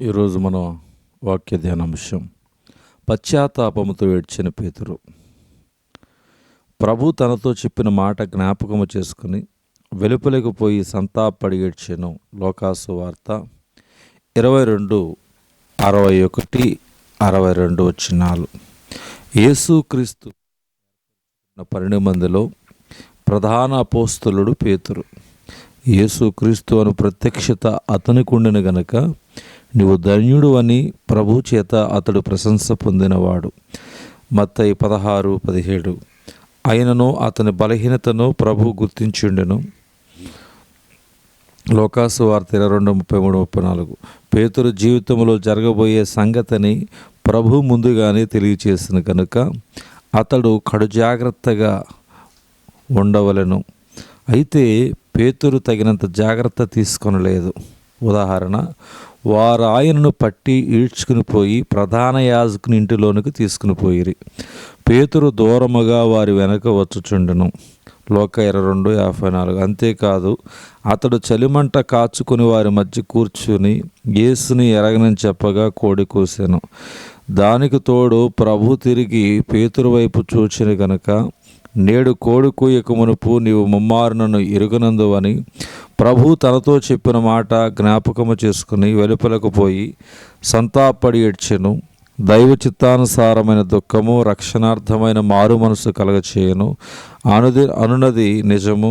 ఈరోజు మన వాక్య ధ్యానాంశం పశ్చాత్తాపముతో ఏడ్చిన పేతురు. ప్రభు తనతో చెప్పిన మాట జ్ఞాపకము చేసుకుని వెలుపలకు పోయి సంతాపడి ఏడ్చెను. లోకాసు వార్త 22:61-62 వచనాలు. యేసుక్రీస్తు 12 మందిలో ప్రధాన అపోస్తలుడు పేతురు. యేసుక్రీస్తు అను ప్రత్యక్షత అతనికి ఉండిన గనుక నీవు ధన్యుడు అని ప్రభు చేత అతడు ప్రశంస పొందినవాడు. మత్తయి 16:17. అయినను అతని బలహీనతను ప్రభు గుర్తించుండెను. లోకాసు వార్త 22:33-34. పేతురు జీవితంలో జరగబోయే సంగతిని ప్రభు ముందుగానే తెలియచేసిన కనుక అతడు కడు జాగ్రత్తగా ఉండవలెను. అయితే పేతురు తగినంత జాగ్రత్త తీసుకొనలేదు. ఉదాహరణ, వారు ఆయనను పట్టి ఈడ్చుకుని పోయి ప్రధాన యాజకుని ఇంటిలోనికి తీసుకుని పోయిరి. పేతురు దూరముగా వారి వెనక వచ్చుచుండెను. లోక 22:54. అంతేకాదు, అతడు చలిమంట కాచుకుని వారి మధ్య కూర్చుని యేసుని ఎరగనని చెప్పగా కోడి కూసెను. దానికి తోడు ప్రభు తిరిగి పేతురు వైపు చూచిన గనుక నేడు కోడి కూయక మునుపు నీవు ముమ్మారు నన్ను ఎరుగనందువని ప్రభు తనతో చెప్పిన మాట జ్ఞాపకము చేసుకుని వెలుపలకు పోయి సంతాపడి ఏడ్చెను. దైవ చిత్తానుసారమైన దుఃఖము రక్షణార్థమైన మారు మనసు కలగచేయను అనున్నది నిజము.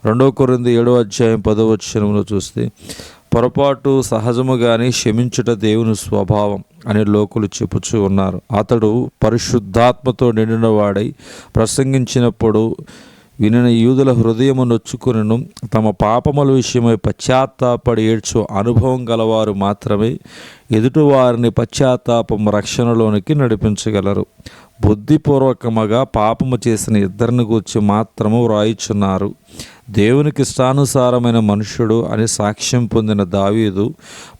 2 కొరింథీ 7:10 చూస్తే, పొరపాటు సహజము గాని క్షమించుట దేవుని స్వభావం అని లోకులు చెప్పుచూ ఉన్నారు. అతడు పరిశుద్ధాత్మతో నిండినవాడై ప్రసంగించినప్పుడు వినిన యూదుల హృదయము నొచ్చుకునను. తమ పాపముల విషయమై పశ్చాత్తాపడి ఏడ్చు అనుభవం గలవారు మాత్రమే ఎదుటివారిని పశ్చాత్తాపం రక్షణలోనికి నడిపించగలరు. బుద్ధిపూర్వకముగా పాపము చేసిన ఇద్దరిని గూర్చి మాత్రము వ్రాయిచున్నారు. దేవునికి ఇష్టానుసారమైన మనుష్యుడు అని సాక్ష్యం పొందిన దావీదు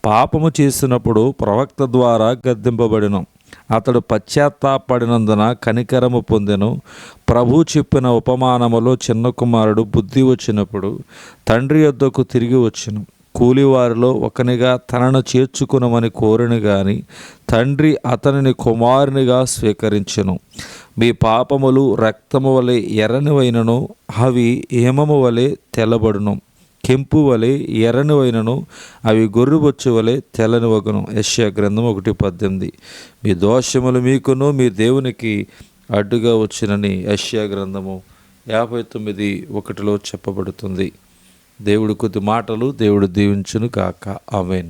పాపము చేసినప్పుడు ప్రవక్త ద్వారా గద్దింపబడెను. అతడు పశ్చాత్తాపడినందున కనికరము పొందెను. ప్రభు చెప్పిన ఉపమానములో చిన్న కుమారుడు బుద్ధి వచ్చినప్పుడు తండ్రి యొద్దకు తిరిగి వచ్చెను. కూలివారిలో ఒకనిగా తనను చేర్చుకునమని కోరిన గాని తండ్రి అతనిని కుమారునిగా స్వీకరించెను. మీ పాపములు రక్తము వలె ఎర్రనివైనను అవి హేమము వలె తెల్లబడును. కెంపు వలె ఎర్రనివైనను అవి గొర్రెబొచ్చు వలె తెల్లనివగును. యెషయా గ్రంథం 1:18. మీ దోషములు మీకును మీ దేవునికి అడ్డుగా వచ్చినని యెషయా గ్రంథము 59:1 చెప్పబడుతుంది. దేవుడి కొద్ది మాటలు దేవుడు దీవించును కాక. ఆమేన్.